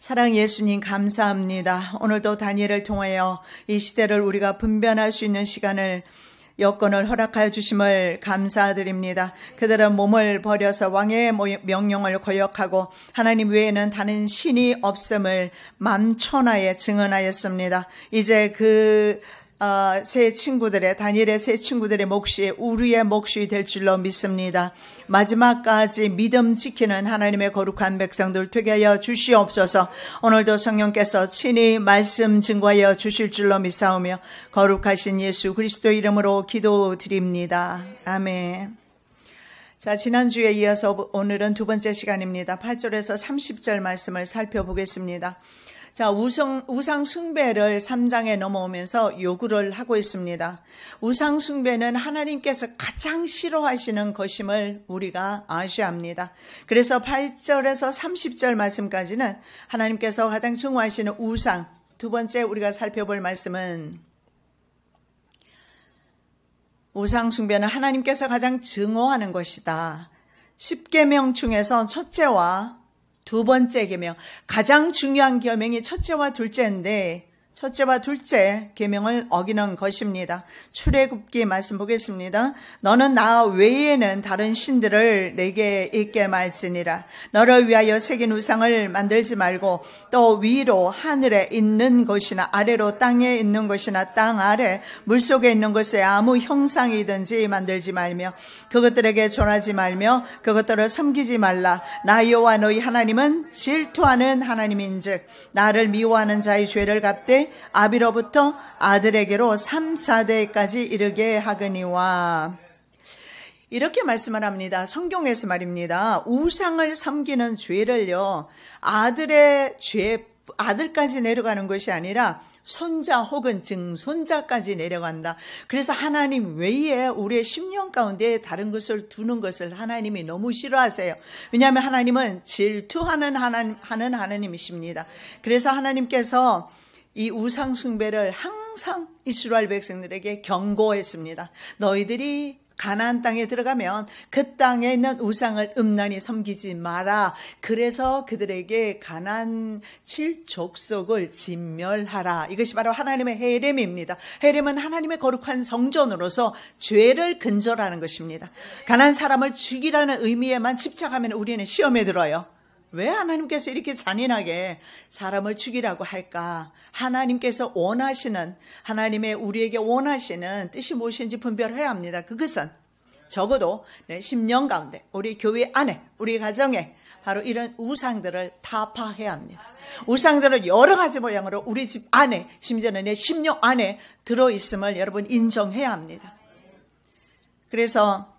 사랑 예수님 감사합니다. 오늘도 다니엘을 통하여 이 시대를 우리가 분별할 수 있는 시간을 여건을 허락하여 주심을 감사드립니다. 그들은 몸을 버려서 왕의 명령을 거역하고 하나님 외에는 다른 신이 없음을 만천하에 증언하였습니다. 이제 세 친구들의 다니엘의 세 친구들의 몫이 우리의 몫이 될 줄로 믿습니다. 마지막까지 믿음 지키는 하나님의 거룩한 백성들 되게 하여 주시옵소서. 오늘도 성령께서 친히 말씀 증거하여 주실 줄로 믿사오며 거룩하신 예수 그리스도 이름으로 기도드립니다. 아멘. 자, 지난주에 이어서 오늘은 두 번째 시간입니다. 8절에서 30절 말씀을 살펴보겠습니다. 자, 우상 숭배를 3장에 넘어오면서 요구를 하고 있습니다. 우상 숭배는 하나님께서 가장 싫어하시는 것임을 우리가 아셔야 합니다. 그래서 8절에서 30절 말씀까지는 하나님께서 가장 증오하시는 우상, 두 번째 우리가 살펴볼 말씀은 우상 숭배는 하나님께서 가장 증오하는 것이다. 10계명 중에서 첫째와 두 번째 계명, 가장 중요한 계명이 첫째와 둘째인데 첫째와 둘째 계명을 어기는 것입니다. 출애굽기 말씀 보겠습니다. 너는 나 외에는 다른 신들을 내게 있게 말지니라. 너를 위하여 새긴 우상을 만들지 말고 또 위로 하늘에 있는 것이나 아래로 땅에 있는 것이나 땅 아래 물속에 있는 것에 아무 형상이든지 만들지 말며 그것들에게 절하지 말며 그것들을 섬기지 말라. 나 여호와 너희 하나님은 질투하는 하나님인즉 나를 미워하는 자의 죄를 갚되 아비로부터 아들에게로 3, 4대까지 이르게 하거니와. 이렇게 말씀을 합니다. 성경에서 말입니다. 우상을 섬기는 죄를요, 아들까지 내려가는 것이 아니라 손자 혹은 증손자까지 내려간다. 그래서 하나님 외에 우리의 심령 가운데 다른 것을 두는 것을 하나님이 너무 싫어하세요. 왜냐하면 하나님은 질투하는 하나님이십니다. 그래서 하나님께서 이 우상 숭배를 항상 이스라엘 백성들에게 경고했습니다. 너희들이 가나안 땅에 들어가면 그 땅에 있는 우상을 음란히 섬기지 마라. 그래서 그들에게 가나안 7족속을 진멸하라. 이것이 바로 하나님의 헤렘입니다. 헤렘은 하나님의 거룩한 성전으로서 죄를 근절하는 것입니다. 가나안 사람을 죽이라는 의미에만 집착하면 우리는 시험에 들어요. 왜 하나님께서 이렇게 잔인하게 사람을 죽이라고 할까? 하나님께서 원하시는, 하나님의 우리에게 원하시는 뜻이 무엇인지 분별해야 합니다. 그것은 적어도 내 심령 가운데, 우리 교회 안에, 우리 가정에 바로 이런 우상들을 타파해야 합니다. 우상들을 여러 가지 모양으로 우리 집 안에, 심지어는 내 심령 안에 들어있음을 여러분 인정해야 합니다. 그래서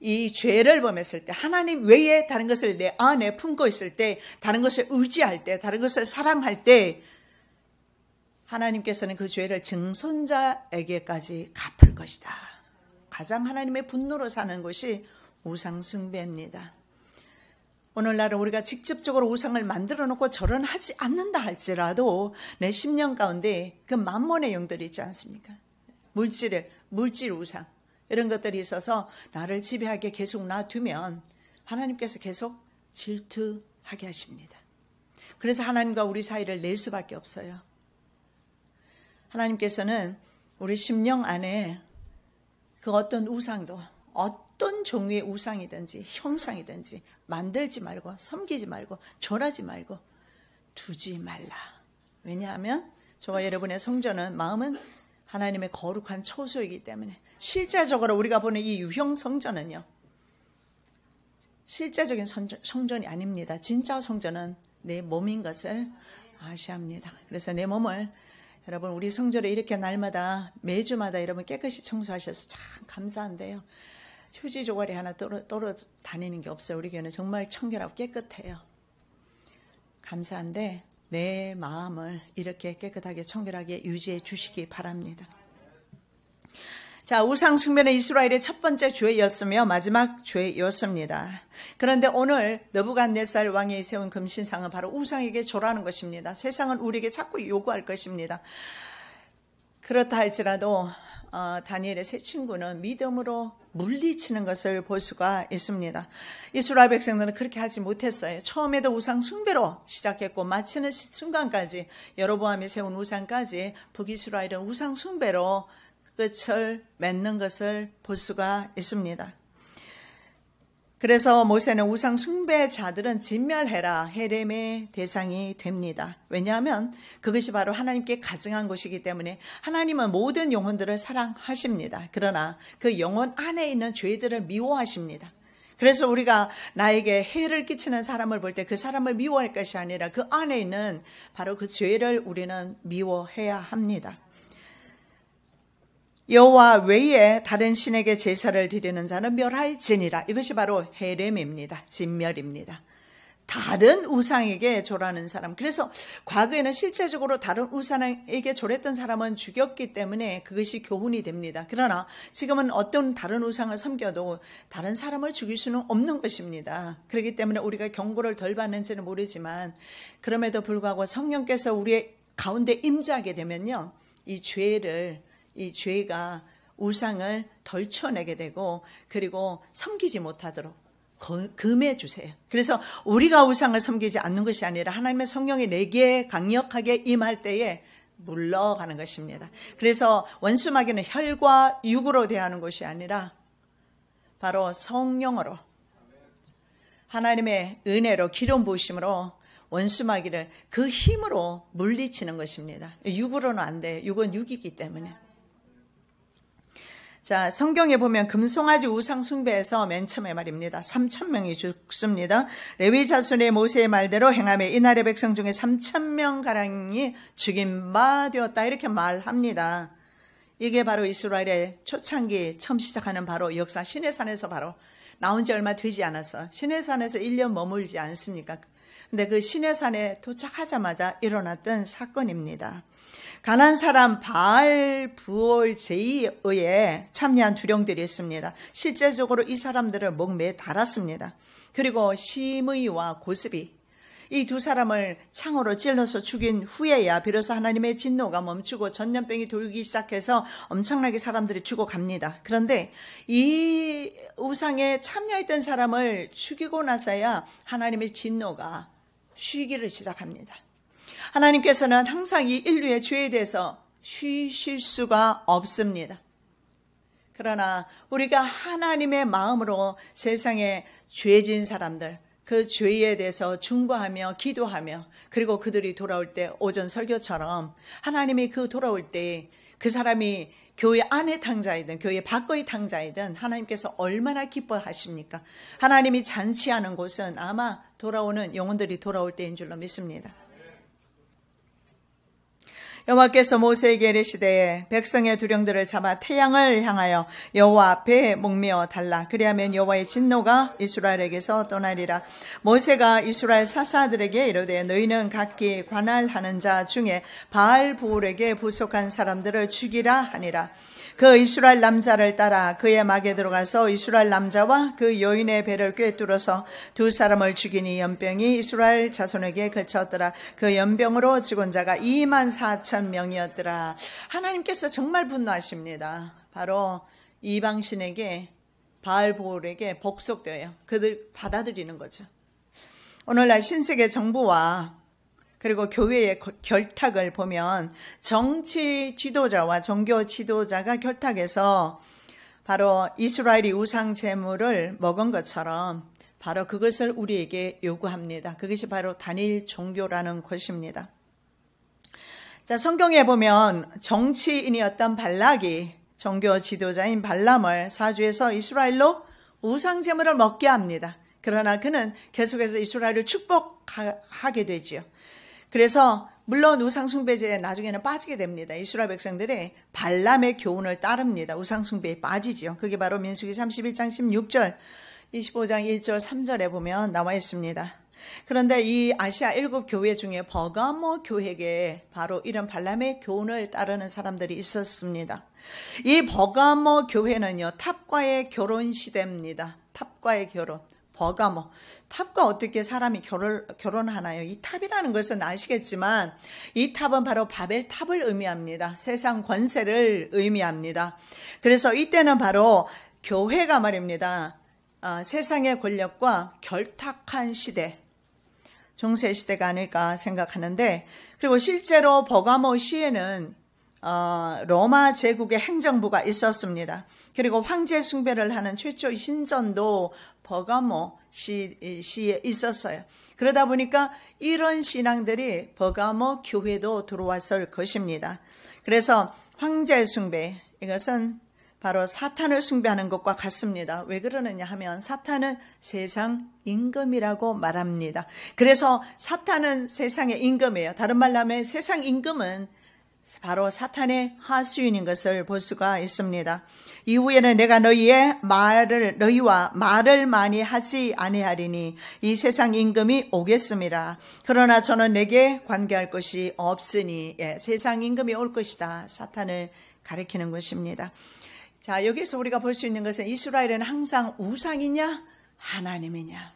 이 죄를 범했을 때, 하나님 외에 다른 것을 내 안에 품고 있을 때, 다른 것을 의지할 때, 다른 것을 사랑할 때 하나님께서는 그 죄를 증손자에게까지 갚을 것이다. 가장 하나님의 분노로 사는 것이 우상 숭배입니다. 오늘날은 우리가 직접적으로 우상을 만들어 놓고 절은 하지 않는다 할지라도 내 심령 가운데 그 만몬의 영들이 있지 않습니까? 물질 우상 이런 것들이 있어서 나를 지배하게 계속 놔두면 하나님께서 계속 질투하게 하십니다. 그래서 하나님과 우리 사이를 낼 수밖에 없어요. 하나님께서는 우리 심령 안에 그 어떤 우상도, 어떤 종류의 우상이든지 형상이든지 만들지 말고 섬기지 말고 절하지 말고 두지 말라. 왜냐하면 저와 여러분의 성전은, 마음은 하나님의 거룩한 처소이기 때문에 실제적으로 우리가 보는 이 유형 성전은요, 실제적인 성전이 아닙니다. 진짜 성전은 내 몸인 것을 아셔야 합니다. 그래서 내 몸을 여러분, 우리 성전에 이렇게 날마다 매주마다 여러분 깨끗이 청소하셔서 참 감사한데요. 휴지 조각이 하나 떨어 다니는 게 없어요. 우리 교회는 정말 청결하고 깨끗해요. 감사한데 내 마음을 이렇게 깨끗하게 청결하게 유지해 주시기 바랍니다. 자, 우상 숭배는 이스라엘의 첫 번째 죄였으며 마지막 죄였습니다. 그런데 오늘 느부갓네살 왕이 세운 금신상은 바로 우상에게 절하는 것입니다. 세상은 우리에게 자꾸 요구할 것입니다. 그렇다 할지라도 다니엘의 세 친구는 믿음으로 물리치는 것을 볼 수가 있습니다. 이스라엘 백성들은 그렇게 하지 못했어요. 처음에도 우상 숭배로 시작했고 마치는 순간까지 여로보암이 세운 우상까지 북이스라엘은 우상 숭배로 끝을 맺는 것을 볼 수가 있습니다. 그래서 모세는 우상 숭배자들은 진멸해라 헤렘의 대상이 됩니다. 왜냐하면 그것이 바로 하나님께 가증한 것이기 때문에 하나님은 모든 영혼들을 사랑하십니다. 그러나 그 영혼 안에 있는 죄들을 미워하십니다. 그래서 우리가 나에게 해를 끼치는 사람을 볼 때 그 사람을 미워할 것이 아니라 그 안에 있는 바로 그 죄를 우리는 미워해야 합니다. 여호와 외에 다른 신에게 제사를 드리는 자는 멸할지니라. 이것이 바로 헤렘입니다. 진멸입니다. 다른 우상에게 절하는 사람. 그래서 과거에는 실제적으로 다른 우상에게 절했던 사람은 죽였기 때문에 그것이 교훈이 됩니다. 그러나 지금은 어떤 다른 우상을 섬겨도 다른 사람을 죽일 수는 없는 것입니다. 그렇기 때문에 우리가 경고를 덜 받는지는 모르지만 그럼에도 불구하고 성령께서 우리의 가운데 임재하게 되면요, 이 죄가 우상을 덜쳐내게 되고 그리고 섬기지 못하도록 금해 주세요. 그래서 우리가 우상을 섬기지 않는 것이 아니라 하나님의 성령이 내게 강력하게 임할 때에 물러가는 것입니다. 그래서 원수마귀는 혈과 육으로 대하는 것이 아니라 바로 성령으로 하나님의 은혜로 기름 부으심으로 원수마귀를 그 힘으로 물리치는 것입니다. 육으로는 안 돼요. 육은 육이기 때문에. 자, 성경에 보면 금송아지 우상 숭배에서 맨 처음에 말입니다. 3,000명이 죽습니다. 레위 자손의 모세의 말대로 행하며 이날의 백성 중에 3,000명가량이 죽임 바 되었다. 이렇게 말합니다. 이게 바로 이스라엘의 초창기 처음 시작하는 바로 역사 시내산에서 바로 나온 지 얼마 되지 않았어. 시내산에서 1년 머물지 않습니까? 근데 그 시내산에 도착하자마자 일어났던 사건입니다. 가나안 사람 바알 부올 제의에 참여한 두령들이 있습니다. 실제적으로 이 사람들을 목매에 달았습니다. 그리고 시므이와 고스비, 이 두 사람을 창으로 찔러서 죽인 후에야 비로소 하나님의 진노가 멈추고 전염병이 돌기 시작해서 엄청나게 사람들이 죽어갑니다. 그런데 이 우상에 참여했던 사람을 죽이고 나서야 하나님의 진노가 쉬기를 시작합니다. 하나님께서는 항상 이 인류의 죄에 대해서 쉬실 수가 없습니다. 그러나 우리가 하나님의 마음으로 세상에 죄진 사람들, 그 죄에 대해서 중보하며 기도하며 그리고 그들이 돌아올 때 오전 설교처럼 하나님이 그 돌아올 때 그 사람이 교회 안의 탕자이든 교회 밖의 탕자이든 하나님께서 얼마나 기뻐하십니까? 하나님이 잔치하는 곳은 아마 돌아오는 영혼들이 돌아올 때인 줄로 믿습니다. 여호와께서 모세에게 이르시되 백성의 두령들을 잡아 태양을 향하여 여호와 앞에 목매어 달라. 그리하면 여호와의 진노가 이스라엘에게서 떠나리라. 모세가 이스라엘 사사들에게 이르되 너희는 각기 관할하는 자 중에 바알 부올에게 부속한 사람들을 죽이라 하니라. 그 이스라엘 남자를 따라 그의 막에 들어가서 이스라엘 남자와 그 여인의 배를 꿰뚫어서 두 사람을 죽이니 연병이 이스라엘 자손에게 그쳤더라. 그 연병으로 죽은 자가 24,000명이었더라. 하나님께서 정말 분노하십니다. 바로 이방신에게 바알보올에게 복속되어요. 그들 받아들이는 거죠. 오늘날 신세계 정부와 그리고 교회의 결탁을 보면 정치 지도자와 종교 지도자가 결탁해서 바로 이스라엘이 우상 제물을 먹은 것처럼 바로 그것을 우리에게 요구합니다. 그것이 바로 단일 종교라는 것입니다. 자, 성경에 보면 정치인이었던 발락이 종교 지도자인 발람을 사주해서 이스라엘로 우상 제물을 먹게 합니다. 그러나 그는 계속해서 이스라엘을 축복하게 되지요. 그래서 물론 우상숭배제에 나중에는 빠지게 됩니다. 이스라엘 백성들이 발람의 교훈을 따릅니다. 우상숭배에 빠지죠. 그게 바로 민수기 31장 16절, 25장 1절 3절에 보면 나와 있습니다. 그런데 이 아시아 7 교회 중에 버가모 교회에 바로 이런 발람의 교훈을 따르는 사람들이 있었습니다. 이 버가모 교회는요, 탑과의 결혼 시대입니다. 탑과의 결혼. 버가모. 탑과 어떻게 사람이 결혼하나요? 이 탑이라는 것은 아시겠지만 이 탑은 바로 바벨 탑을 의미합니다. 세상 권세를 의미합니다. 그래서 이때는 바로 교회가 말입니다. 세상의 권력과 결탁한 시대, 중세 시대가 아닐까 생각하는데, 그리고 실제로 버가모 시에는 로마 제국의 행정부가 있었습니다. 그리고 황제 숭배를 하는 최초의 신전도 버가모 시에 있었어요. 그러다 보니까 이런 신앙들이 버가모 교회도 들어왔을 것입니다. 그래서 황제 숭배, 이것은 바로 사탄을 숭배하는 것과 같습니다. 왜 그러느냐 하면 사탄은 세상 임금이라고 말합니다. 그래서 사탄은 세상의 임금이에요. 다른 말로 하면 세상 임금은 바로 사탄의 하수인인 것을 볼 수가 있습니다. 이후에는 내가 너희와 말을 많이 하지 아니하리니 이 세상 임금이 오겠음이라. 그러나 저는 내게 관계할 것이 없으니, 세상 임금이 올 것이다. 사탄을 가리키는 것입니다. 자, 여기서 우리가 볼 수 있는 것은 이스라엘은 항상 우상이냐 하나님이냐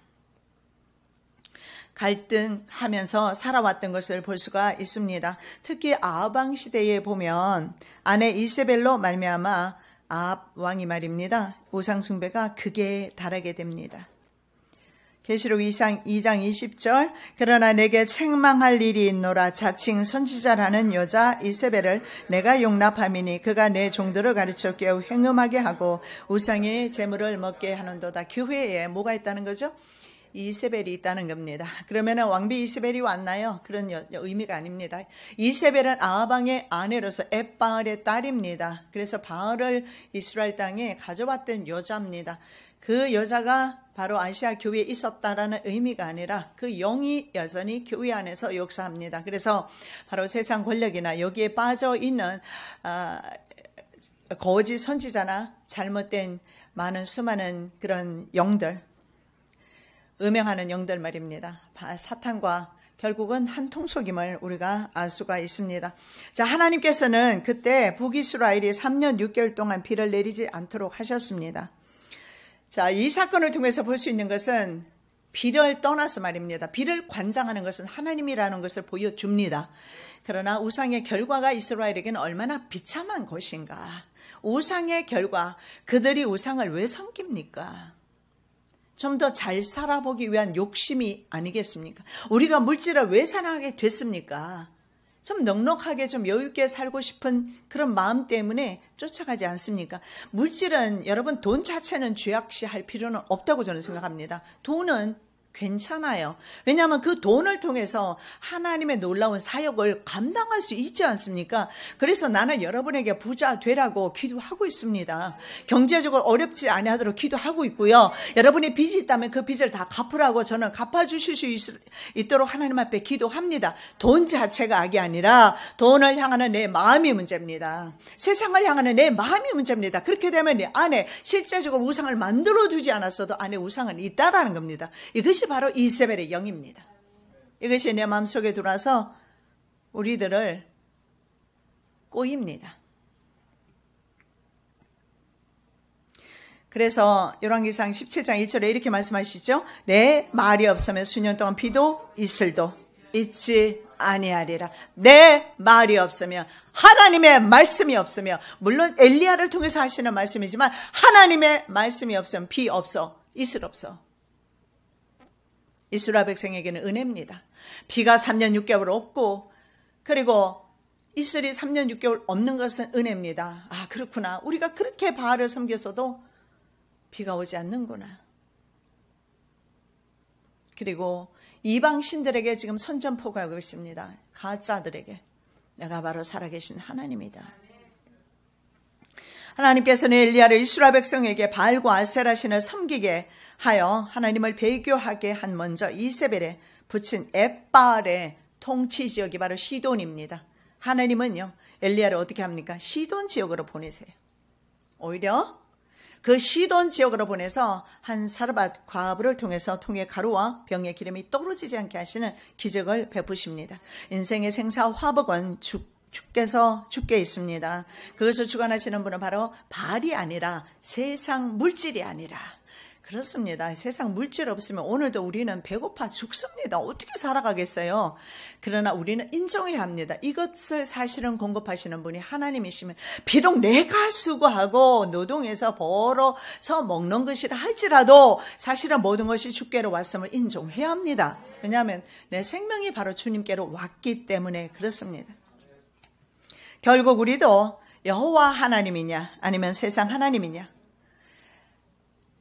갈등하면서 살아왔던 것을 볼 수가 있습니다. 특히 아합 시대에 보면 아내 이세벨로 말미암아 아합 왕이 말입니다. 우상 숭배가 극에 달하게 됩니다. 계시록 2장 20절, 그러나 내게 책망할 일이 있노라. 자칭 선지자라는 여자 이세벨을 내가 용납함이니 그가 내 종들을 가르쳐 깨우 행음하게 하고 우상의 제물을 먹게 하는도다. 교회에 뭐가 있다는 거죠? 이세벨이 있다는 겁니다. 그러면 왕비 이세벨이 왔나요? 그런 의미가 아닙니다. 이세벨은 아합 왕의 아내로서 엣바알의 딸입니다. 그래서 바알을 이스라엘 땅에 가져왔던 여자입니다. 그 여자가 바로 아시아 교회에 있었다라는 의미가 아니라 그 영이 여전히 교회 안에서 역사합니다. 그래서 바로 세상 권력이나 여기에 빠져 있는 거짓 선지자나 잘못된 수많은 그런 영들, 음행하는 영들 말입니다. 사탄과 결국은 한 통속임을 우리가 알 수가 있습니다. 자, 하나님께서는 그때 북이스라엘이 3년 6개월 동안 비를 내리지 않도록 하셨습니다. 자, 이 사건을 통해서 볼 수 있는 것은 비를 떠나서 말입니다. 비를 관장하는 것은 하나님이라는 것을 보여줍니다. 그러나 우상의 결과가 이스라엘에게는 얼마나 비참한 것인가. 우상의 결과, 그들이 우상을 왜 섬깁니까? 좀 더 잘 살아보기 위한 욕심이 아니겠습니까? 우리가 물질을 왜 사랑하게 됐습니까? 좀 넉넉하게 좀 여유있게 살고 싶은 그런 마음 때문에 쫓아가지 않습니까? 물질은 여러분 돈 자체는 죄악시할 필요는 없다고 저는 생각합니다. 돈은 괜찮아요. 왜냐하면 그 돈을 통해서 하나님의 놀라운 사역을 감당할 수 있지 않습니까? 그래서 나는 여러분에게 부자 되라고 기도하고 있습니다. 경제적으로 어렵지 아니하도록 기도하고 있고요. 여러분이 빚이 있다면 그 빚을 다 갚으라고 저는 갚아주실 수 있도록 하나님 앞에 기도합니다. 돈 자체가 악이 아니라 돈을 향하는 내 마음이 문제입니다. 세상을 향하는 내 마음이 문제입니다. 그렇게 되면 내 안에 실제적으로 우상을 만들어두지 않았어도 안에 우상은 있다라는 겁니다. 이것이 바로 이세벨의 영입니다. 이것이 내 마음속에 들어와서 우리들을 꼬입니다. 그래서 열왕기상 17장 1절에 이렇게 말씀하시죠. 내 말이 없으면 수년 동안 비도 이슬도 있지 아니하리라. 내 말이 없으면, 하나님의 말씀이 없으면, 물론 엘리야를 통해서 하시는 말씀이지만 하나님의 말씀이 없으면 비 없어, 이슬 없어. 이스라엘 백성에게는 은혜입니다. 비가 3년 6개월 없고, 그리고 이슬이 3년 6개월 없는 것은 은혜입니다. 아, 그렇구나. 우리가 그렇게 바알을 섬겼어도 비가 오지 않는구나. 그리고 이방 신들에게 지금 선전포고하고 있습니다. 가짜들에게. 내가 바로 살아계신 하나님이다. 하나님께서는 엘리야를 이스라엘 백성에게 바알과 아세라 신을 섬기게 하여 하나님을 배교하게 한 먼저 이세벨에 붙인 엣바알의 통치 지역이 바로 시돈입니다. 하나님은요, 엘리야를 어떻게 합니까? 시돈 지역으로 보내세요. 오히려 그 시돈 지역으로 보내서 한 사르밧 과부를 통해서 통에 가루와 병의 기름이 떨어지지 않게 하시는 기적을 베푸십니다. 인생의 생사 화복은 주께서 주께 있습니다. 그것을 주관하시는 분은 바로 바알이 아니라 세상 물질이 아니라 그렇습니다. 세상 물질 없으면 오늘도 우리는 배고파 죽습니다. 어떻게 살아가겠어요? 그러나 우리는 인정해야 합니다. 이것을 사실은 공급하시는 분이 하나님이시면 비록 내가 수고하고 노동해서 벌어서 먹는 것이라 할지라도 사실은 모든 것이 주께로 왔음을 인정해야 합니다. 왜냐하면 내 생명이 바로 주님께로 왔기 때문에 그렇습니다. 결국 우리도 여호와 하나님이냐 아니면 세상 하나님이냐,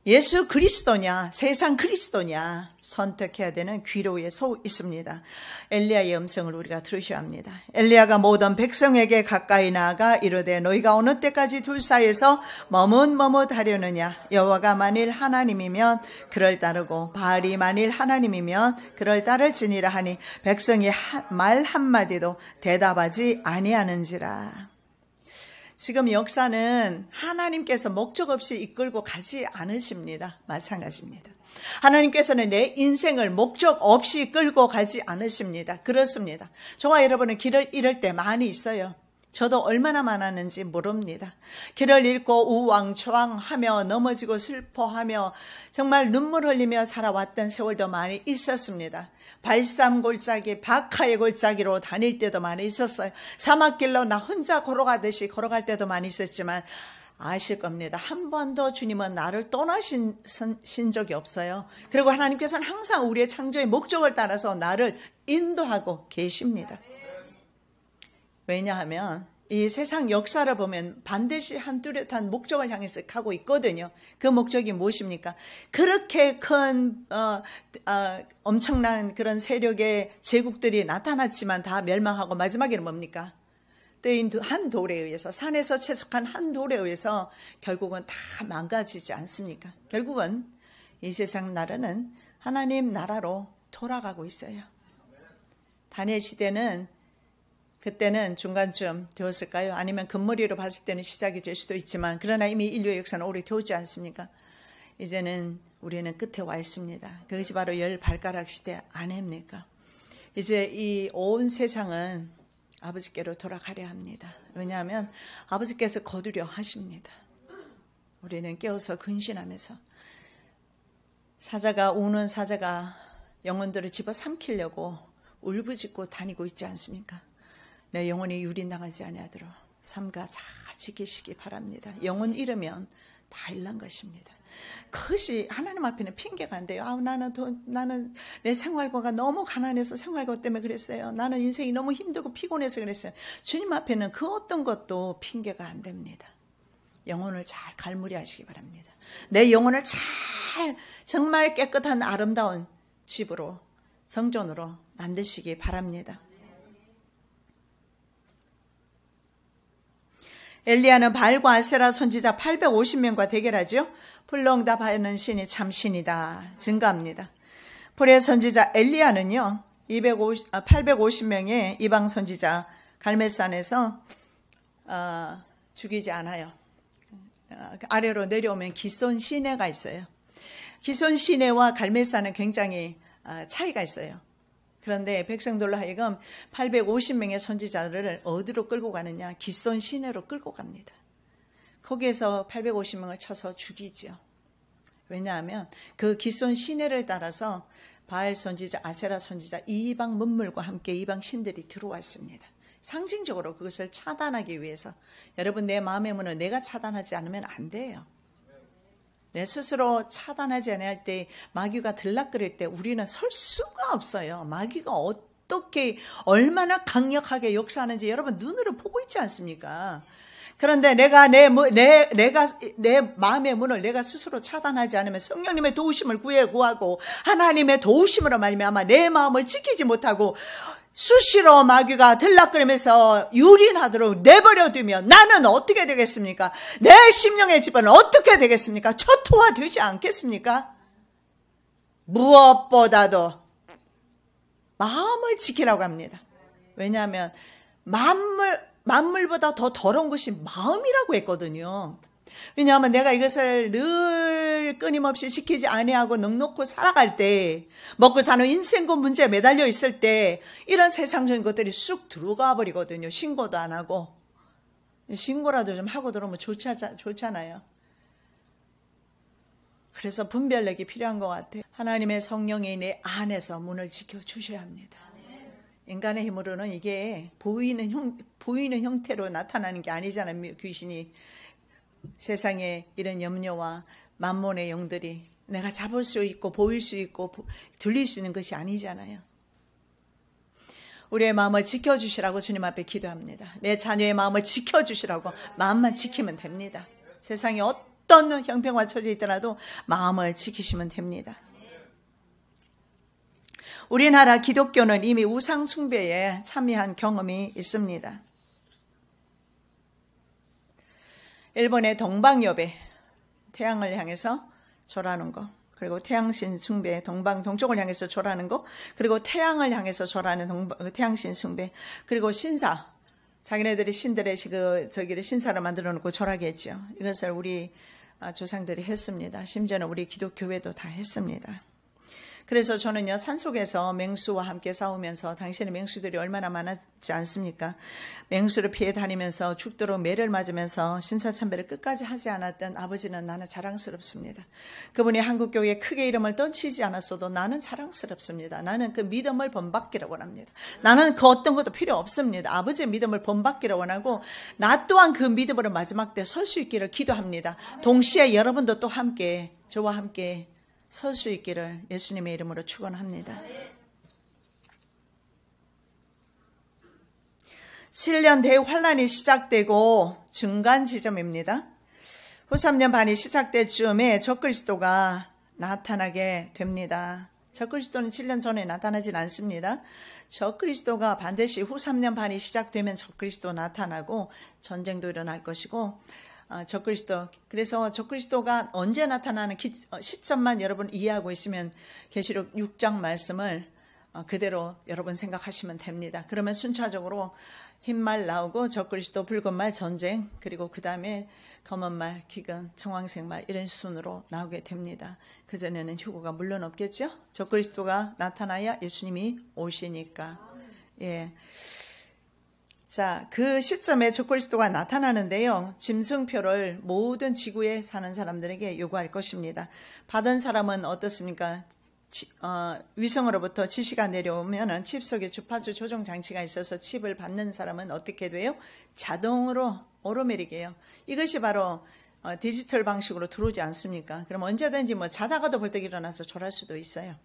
예수 그리스도냐 세상 그리스도냐 선택해야 되는 기로에 서 있습니다. 엘리야의 음성을 우리가 들으셔야 합니다. 엘리야가 모든 백성에게 가까이 나아가 이르되 너희가 어느 때까지 둘 사이에서 머뭇머뭇하려느냐. 여호와가 만일 하나님이면 그를 따르고 바알이 만일 하나님이면 그를 따를지니라 하니 백성이 말 한마디도 대답하지 아니하는지라. 지금 역사는 하나님께서 목적 없이 이끌고 가지 않으십니다. 마찬가지입니다. 하나님께서는 내 인생을 목적 없이 끌고 가지 않으십니다. 그렇습니다. 저와 여러분은 길을 잃을 때 많이 있어요. 저도 얼마나 많았는지 모릅니다. 길을 잃고 우왕좌왕하며 넘어지고 슬퍼하며 정말 눈물 흘리며 살아왔던 세월도 많이 있었습니다. 발삼골짜기, 박하의 골짜기로 다닐 때도 많이 있었어요. 사막길로 나 혼자 걸어가듯이 걸어갈 때도 많이 있었지만 아실 겁니다. 한 번도 주님은 나를 떠나신 적이 없어요. 그리고 하나님께서는 항상 우리의 창조의 목적을 따라서 나를 인도하고 계십니다. 왜냐하면 이 세상 역사를 보면 반드시 한 뚜렷한 목적을 향해서 가고 있거든요. 그 목적이 무엇입니까? 그렇게 큰 엄청난 그런 세력의 제국들이 나타났지만 다 멸망하고 마지막에는 뭡니까? 뜨인 한 돌에 의해서, 산에서 채석한 한 돌에 의해서 결국은 다 망가지지 않습니까? 결국은 이 세상 나라는 하나님 나라로 돌아가고 있어요. 다니엘 시대는 그때는 중간쯤 되었을까요? 아니면 금머리로 봤을 때는 시작이 될 수도 있지만 그러나 이미 인류의 역사는 오래 되었지 않습니까? 이제는 우리는 끝에 와 있습니다. 그것이 바로 열 발가락 시대 아닙니까? 이제 이 온 세상은 아버지께로 돌아가려 합니다. 왜냐하면 아버지께서 거두려 하십니다. 우리는 깨어서 근신하면서 사자가 우는 사자가 영혼들을 집어삼키려고 울부짖고 다니고 있지 않습니까? 내 영혼이 유린당하지 아니하도록 삼가 잘 지키시기 바랍니다. 영혼 잃으면 다 잃는 것입니다. 그것이 하나님 앞에는 핑계가 안 돼요. 나는 내 생활고가 너무 가난해서 생활고 때문에 그랬어요. 나는 인생이 너무 힘들고 피곤해서 그랬어요. 주님 앞에는 그 어떤 것도 핑계가 안 됩니다. 영혼을 잘 갈무리하시기 바랍니다. 내 영혼을 잘 정말 깨끗한 아름다운 집으로 성전으로 만드시기 바랍니다. 엘리야는 바알과 아세라 선지자 850명과 대결하죠. 불능답하는 신이 참 신이다 증가합니다. 불의 선지자 엘리야는요 850명의 이방 선지자 갈멜산에서 죽이지 않아요. 아래로 내려오면 기손 시내가 있어요. 기손 시내와 갈멜산은 굉장히 차이가 있어요. 그런데 백성들로 하여금 850명의 선지자들을 어디로 끌고 가느냐? 기손 시내로 끌고 갑니다. 거기에서 850명을 쳐서 죽이죠. 왜냐하면 그 기손 시내를 따라서 바알 선지자, 아세라 선지자, 이방 문물과 함께 이방 신들이 들어왔습니다. 상징적으로 그것을 차단하기 위해서. 여러분, 내 마음의 문을 내가 차단하지 않으면 안 돼요. 내 스스로 차단하지 않을 때 마귀가 들락거릴 때 우리는 설 수가 없어요. 마귀가 어떻게 얼마나 강력하게 역사하는지 여러분 눈으로 보고 있지 않습니까? 그런데 내가 내 마음의 문을 내가 스스로 차단하지 않으면 성령님의 도우심을 구하고 하나님의 도우심으로 말미암아 내 마음을 지키지 못하고 수시로 마귀가 들락거리면서 유린하도록 내버려두면 나는 어떻게 되겠습니까? 내 심령의 집안은 어떻게 되겠습니까? 초토화되지 않겠습니까? 무엇보다도 마음을 지키라고 합니다. 왜냐하면 만물보다 더 더러운 것이 마음이라고 했거든요. 왜냐하면 내가 이것을 늘 끊임없이 지키지 아니하고 넉넉히 살아갈 때, 먹고 사는 인생고 문제에 매달려 있을 때 이런 세상적인 것들이 쑥 들어가 버리거든요. 신고도 안 하고. 신고라도 좀 하고 들어오면 좋잖아요. 그래서 분별력이 필요한 것 같아요. 하나님의 성령이 내 안에서 문을 지켜주셔야 합니다. 인간의 힘으로는 이게 보이는 형태로 나타나는 게 아니잖아요. 귀신이 세상에 이런 염려와 만몬의 영들이 내가 잡을 수 있고 보일 수 있고 들릴 수 있는 것이 아니잖아요. 우리의 마음을 지켜주시라고 주님 앞에 기도합니다. 내 자녀의 마음을 지켜주시라고 마음만 지키면 됩니다. 세상에 어떤 형편과 처지에 있더라도 마음을 지키시면 됩니다. 우리나라 기독교는 이미 우상 숭배에 참여한 경험이 있습니다. 일본의 동방여배, 태양을 향해서 절하는 거, 그리고 태양신 숭배, 동쪽을 향해서 절하는 거, 그리고 태양을 향해서 절하는 태양신 숭배, 그리고 신사, 자기네들이 신들의 저기를 신사를 만들어 놓고 절하게 했죠. 이것을 우리 조상들이 했습니다. 심지어는 우리 기독교회도 다 했습니다. 그래서 저는요, 산속에서 맹수와 함께 싸우면서, 당신의 맹수들이 얼마나 많았지 않습니까? 맹수를 피해 다니면서 죽도록 매를 맞으면서 신사참배를 끝까지 하지 않았던 아버지는 나는 자랑스럽습니다. 그분이 한국교회에 크게 이름을 떨치지 않았어도 나는 자랑스럽습니다. 나는 그 믿음을 본받기를 원합니다. 나는 그 어떤 것도 필요 없습니다. 아버지의 믿음을 본받기를 원하고 나 또한 그 믿음으로 마지막 때 설 수 있기를 기도합니다. 동시에 여러분도 또 함께, 저와 함께 설 수 있기를 예수님의 이름으로 축원합니다. 7년 대환란이 시작되고 중간 지점입니다. 후 3년 반이 시작될 즈음에 적그리스도가 나타나게 됩니다. 적그리스도는 7년 전에 나타나진 않습니다. 적그리스도가 반드시 후 3년 반이 시작되면 적그리스도 나타나고 전쟁도 일어날 것이고, 그래서 적그리스도가 언제 나타나는 시점만 여러분 이해하고 있으면 계시록 6장 말씀을 그대로 여러분 생각하시면 됩니다. 그러면 순차적으로 흰말 나오고 적그리스도, 붉은말 전쟁, 그리고 그 다음에 검은말 기근, 청황색말 이런 순으로 나오게 됩니다. 그전에는 휴거가 물론 없겠죠. 적그리스도가 나타나야 예수님이 오시니까. 예. 자, 그 시점에 적그리스도가 나타나는데요, 짐승표를 모든 지구에 사는 사람들에게 요구할 것입니다. 받은 사람은 어떻습니까? 위성으로부터 지시가 내려오면 칩 속에 주파수 조정 장치가 있어서 칩을 받는 사람은 어떻게 돼요? 자동으로 오토매틱이에요. 이것이 바로 디지털 방식으로 들어오지 않습니까? 그럼 언제든지 자다가도 벌떡 일어나서 절할 수도 있어요.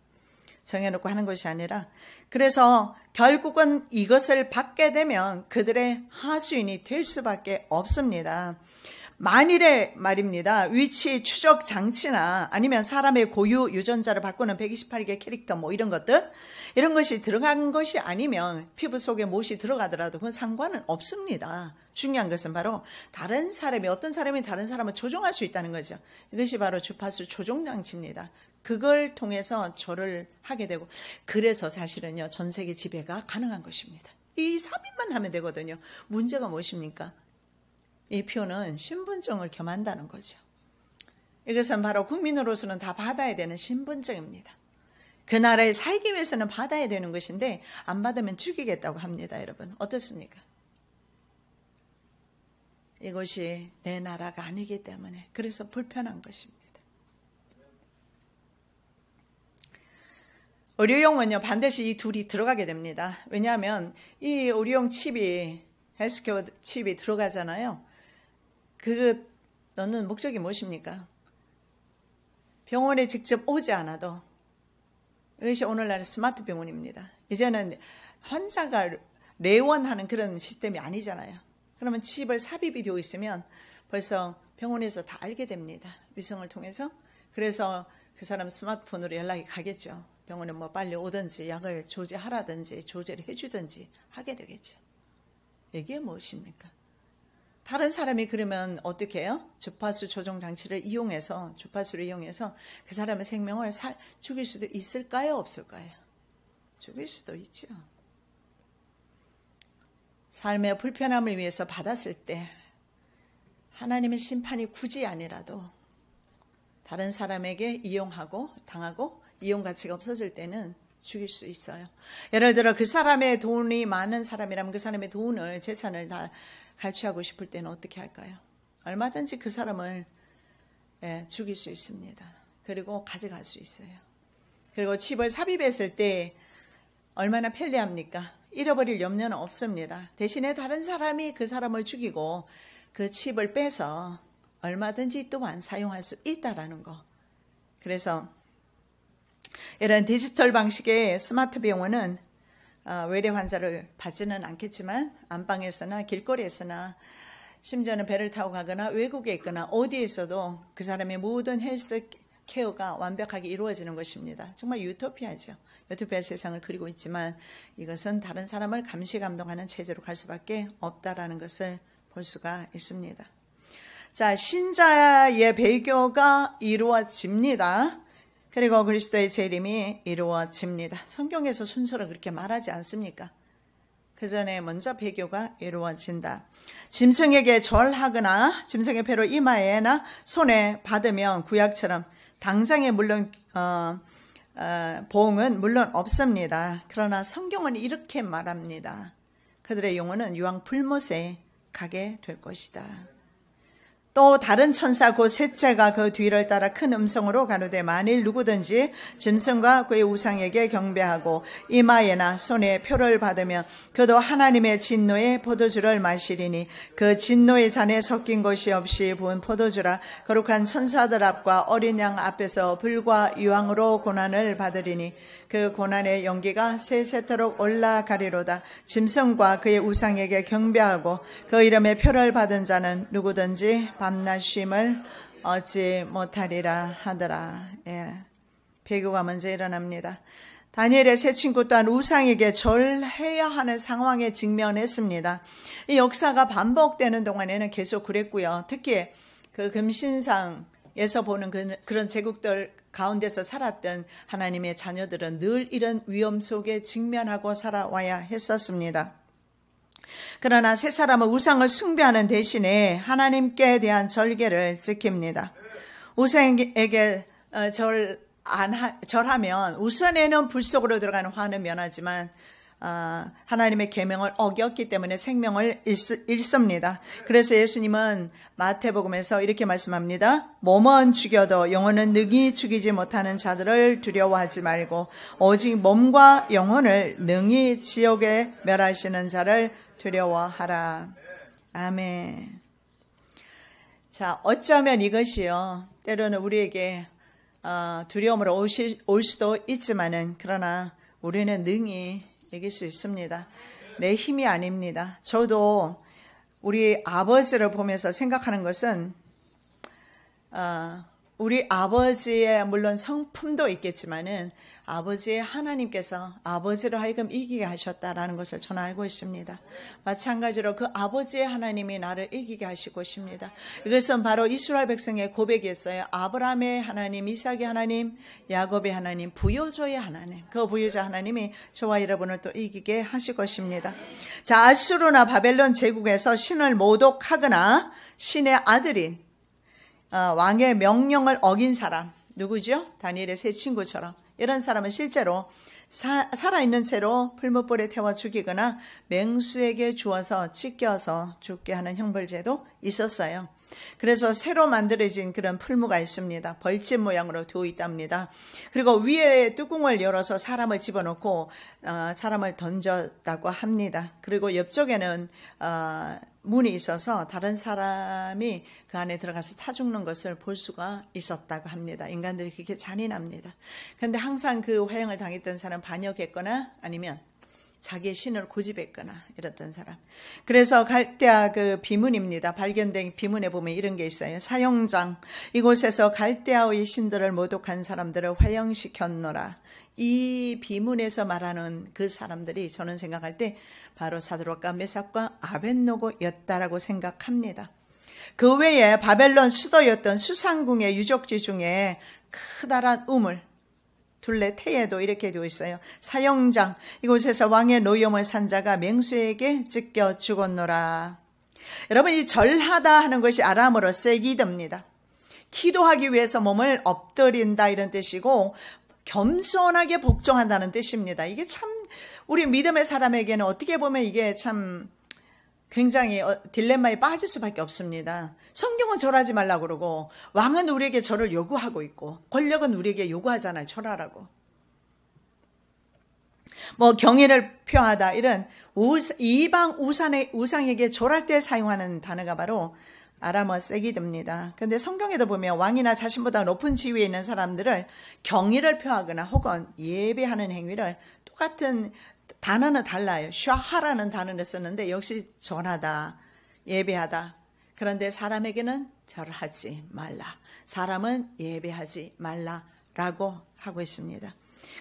정해놓고 하는 것이 아니라. 그래서 결국은 이것을 받게 되면 그들의 하수인이 될 수밖에 없습니다. 만일에 말입니다, 위치 추적 장치나 아니면 사람의 고유 유전자를 바꾸는 128개 캐릭터 이런 것들, 이런 것이 들어간 것이 아니면 피부 속에 못이 들어가더라도 그건 상관은 없습니다. 중요한 것은 바로 어떤 사람이 다른 사람을 조종할 수 있다는 거죠. 이것이 바로 주파수 조종 장치입니다. 그걸 통해서 절을 하게 되고, 그래서 사실은요, 전 세계 지배가 가능한 것입니다. 이 3인만 하면 되거든요. 문제가 무엇입니까? 이 표는 신분증을 겸한다는 거죠. 이것은 바로 국민으로서는 다 받아야 되는 신분증입니다. 그 나라에 살기 위해서는 받아야 되는 것인데 안 받으면 죽이겠다고 합니다. 여러분 어떻습니까? 이것이 내 나라가 아니기 때문에 그래서 불편한 것입니다. 의료용은요, 반드시 이 둘이 들어가게 됩니다. 왜냐하면 이 의료용 칩이, 헬스케어 칩이 들어가잖아요. 그 넣는 목적이 무엇입니까? 병원에 직접 오지 않아도, 이것이 오늘날의 스마트 병원입니다. 이제는 환자가 내원하는 그런 시스템이 아니잖아요. 그러면 칩을 삽입이 되어 있으면 벌써 병원에서 다 알게 됩니다. 위성을 통해서. 그래서 그 사람 스마트폰으로 연락이 가겠죠. 병원에 빨리 오든지 약을 조제하라든지 조제를 해주든지 하게 되겠죠. 이게 무엇입니까? 다른 사람이 그러면 어떻게 해요? 주파수 조종 장치를 이용해서, 주파수를 이용해서 그 사람의 생명을 죽일 수도 있을까요? 없을까요? 죽일 수도 있죠. 삶의 불편함을 위해서 받았을 때 하나님의 심판이 굳이 아니라도 다른 사람에게 당하고 이용 가치가 없어질 때는 죽일 수 있어요. 예를 들어 그 사람의 돈이 많은 사람이라면 그 사람의 돈을, 재산을 다 갈취하고 싶을 때는 어떻게 할까요? 얼마든지 그 사람을 죽일 수 있습니다. 그리고 가져갈 수 있어요. 그리고 칩을 삽입했을 때 얼마나 편리합니까? 잃어버릴 염려는 없습니다. 대신에 다른 사람이 그 사람을 죽이고 그 칩을 빼서 얼마든지 또한 사용할 수 있다라는 거. 그래서 이런 디지털 방식의 스마트 병원은 외래 환자를 받지는 않겠지만 안방에서나 길거리에서나 심지어는 배를 타고 가거나 외국에 있거나 어디에서도 그 사람의 모든 헬스 케어가 완벽하게 이루어지는 것입니다. 정말 유토피아죠. 유토피아 세상을 그리고 있지만 이것은 다른 사람을 감시 감독하는 체제로 갈 수밖에 없다라는 것을 볼 수가 있습니다. 자, 신자의 배교가 이루어집니다. 그리고 그리스도의 재림이 이루어집니다. 성경에서 순서를 그렇게 말하지 않습니까? 그 전에 먼저 배교가 이루어진다. 짐승에게 절하거나 짐승의 배로 이마에나 손에 받으면 구약처럼 당장에 물론 보응은 물론 없습니다. 그러나 성경은 이렇게 말합니다. 그들의 영혼은 유황 불못에 가게 될 것이다. 또 다른 천사 곧 셋째가 그 뒤를 따라 큰 음성으로 가로되 만일 누구든지 짐승과 그의 우상에게 경배하고 이마에나 손에 표를 받으면 그도 하나님의 진노의 포도주를 마시리니 그 진노의 잔에 섞인 것이 없이 부은 포도주라. 거룩한 천사들 앞과 어린 양 앞에서 불과 유황으로 고난을 받으리니 그 고난의 연기가 세세토록 올라가리로다. 짐승과 그의 우상에게 경배하고 그 이름의 표를 받은 자는 누구든지 밤낮 쉼을 얻지 못하리라 하더라. 예. 배교가 먼저 일어납니다. 다니엘의 세 친구 또한 우상에게 절해야 하는 상황에 직면했습니다. 이 역사가 반복되는 동안에는 계속 그랬고요. 특히 그 금신상에서 보는 그런 제국들 가운데서 살았던 하나님의 자녀들은 늘 이런 위험 속에 직면하고 살아와야 했었습니다. 그러나 세 사람은 우상을 숭배하는 대신에 하나님께 대한 절개를 지킵니다. 우상에게 절하면 우선에는 불 속으로 들어가는 화는 면하지만 하나님의 계명을 어겼기 때문에 생명을 잃습니다. 그래서 예수님은 마태복음에서 이렇게 말씀합니다. 몸은 죽여도 영혼은 능히 죽이지 못하는 자들을 두려워하지 말고 오직 몸과 영혼을 능히 지옥에 멸하시는 자를 두려워하라. 아멘. 자, 어쩌면 이것이요, 때로는 우리에게 두려움으로 올 수도 있지만은, 그러나 우리는 능히 이길 수 있습니다. 내 힘이 아닙니다. 저도 우리 아버지를 보면서 생각하는 것은 우리 아버지의 물론 성품도 있겠지만은 아버지의 하나님께서 아버지로 하여금 이기게 하셨다라는 것을 저는 알고 있습니다. 마찬가지로 그 아버지의 하나님이 나를 이기게 하시고 있습니다. 이것은 바로 이스라엘 백성의 고백이었어요. 아브라함의 하나님, 이삭의 하나님, 야곱의 하나님, 부요조의 하나님, 그 부요자 하나님이 저와 여러분을 또 이기게 하실 것입니다. 자, 아수르나 바벨론 제국에서 신을 모독하거나 신의 아들인 왕의 명령을 어긴 사람 누구죠? 다니엘의 세 친구처럼 이런 사람은 실제로 살아있는 채로 풀무불에 태워 죽이거나 맹수에게 주어서 찢겨서 죽게 하는 형벌제도 있었어요. 그래서 새로 만들어진 그런 풀무가 있습니다. 벌집 모양으로 되어 있답니다. 그리고 위에 뚜껑을 열어서 사람을 집어넣고 사람을 던졌다고 합니다. 그리고 옆쪽에는 문이 있어서 다른 사람이 그 안에 들어가서 타 죽는 것을 볼 수가 있었다고 합니다. 인간들이 그렇게 잔인합니다. 그런데 항상 그 화형을 당했던 사람 반역했거나 아니면 자기의 신을 고집했거나 이랬던 사람. 그래서 갈대아 그 비문입니다. 발견된 비문에 보면 이런 게 있어요. 사형장, 이곳에서 갈대아의 신들을 모독한 사람들을 화형시켰노라. 이 비문에서 말하는 그 사람들이 저는 생각할 때 바로 사드락과 메삭과 아벳노고였다라고 생각합니다. 그 외에 바벨론 수도였던 수상궁의 유적지 중에 크다란 우물, 둘레 태에도 이렇게 되어 있어요. 사형장, 이곳에서 왕의 노염을 산 자가 맹수에게 찢겨 죽었노라. 여러분, 이 절하다 하는 것이 아람어로 세기드입니다. 기도하기 위해서 몸을 엎드린다 이런 뜻이고 겸손하게 복종한다는 뜻입니다. 이게 참 우리 믿음의 사람에게는 어떻게 보면 이게 참 굉장히 딜레마에 빠질 수밖에 없습니다. 성경은 절하지 말라고 그러고 왕은 우리에게 절을 요구하고 있고 권력은 우리에게 요구하잖아요. 절하라고. 뭐 경의를 표하다 이런 이방 우상에게 절할 때 사용하는 단어가 바로 아람어 세기드입니다. 그런데 성경에도 보면 왕이나 자신보다 높은 지위에 있는 사람들을 경의를 표하거나 혹은 예배하는 행위를 똑같은 단어는 달라요. 샤하라는 단어를 썼는데 역시 절하다, 예배하다. 그런데 사람에게는 절하지 말라. 사람은 예배하지 말라라고 하고 있습니다.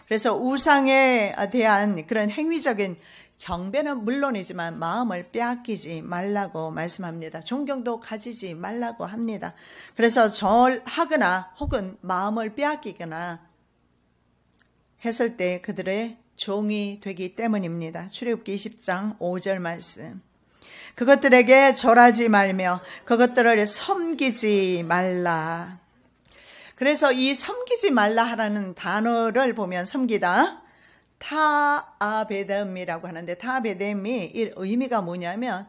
그래서 우상에 대한 그런 행위적인 경배는 물론이지만 마음을 빼앗기지 말라고 말씀합니다. 존경도 가지지 말라고 합니다. 그래서 절하거나 혹은 마음을 빼앗기거나 했을 때 그들의 종이 되기 때문입니다. 출애굽기 20장 5절 말씀. 그것들에게 절하지 말며 그것들을 섬기지 말라. 그래서 이 섬기지 말라 하라는 단어를 보면 섬기다 타아베뎀이라고 하는데 타아베뎀이 의미가 뭐냐면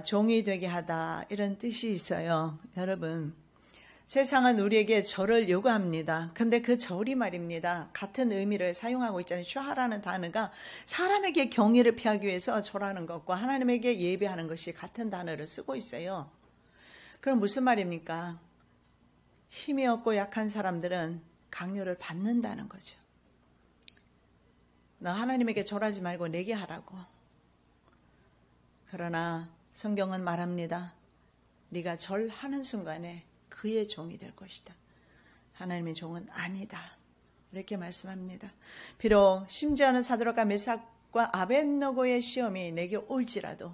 종이 되게 하다 이런 뜻이 있어요. 여러분 세상은 우리에게 절을 요구합니다. 근데 그 절이 말입니다. 같은 의미를 사용하고 있잖아요. 슈하라는 단어가 사람에게 경의를 표하기 위해서 절하는 것과 하나님에게 예배하는 것이 같은 단어를 쓰고 있어요. 그럼 무슨 말입니까? 힘이 없고 약한 사람들은 강요를 받는다는 거죠. 너 하나님에게 절하지 말고 내게 하라고. 그러나 성경은 말합니다. 네가 절하는 순간에 그의 종이 될 것이다. 하나님의 종은 아니다. 이렇게 말씀합니다. 비록 심지어는 사드락과 메삭과 아벳노고의 시험이 내게 올지라도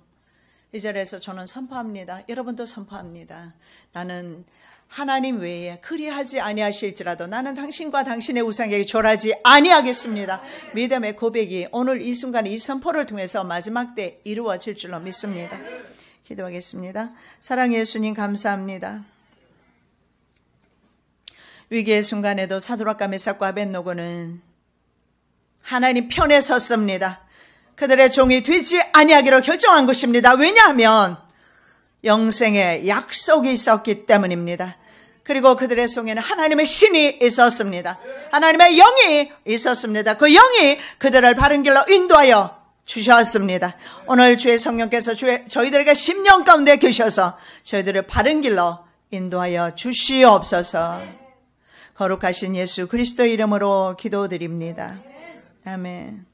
이 자리에서 저는 선포합니다. 여러분도 선포합니다. 나는 하나님 외에 그리하지 아니하실지라도 나는 당신과 당신의 우상에게 절하지 아니하겠습니다. 믿음의 고백이 오늘 이 순간 이 선포를 통해서 마지막 때 이루어질 줄로 믿습니다. 기도하겠습니다. 사랑의 예수님 감사합니다. 위기의 순간에도 사드락과 메삭과 아벳노고는 하나님 편에 섰습니다. 그들의 종이 되지 아니하기로 결정한 것입니다. 왜냐하면 영생의 약속이 있었기 때문입니다. 그리고 그들의 속에는 하나님의 신이 있었습니다. 하나님의 영이 있었습니다. 그 영이 그들을 바른 길로 인도하여 주셨습니다. 오늘 주의 성령께서 저희들에게 심령 가운데 계셔서 저희들을 바른 길로 인도하여 주시옵소서. 거룩하신 예수 그리스도 이름으로 기도드립니다. 아멘.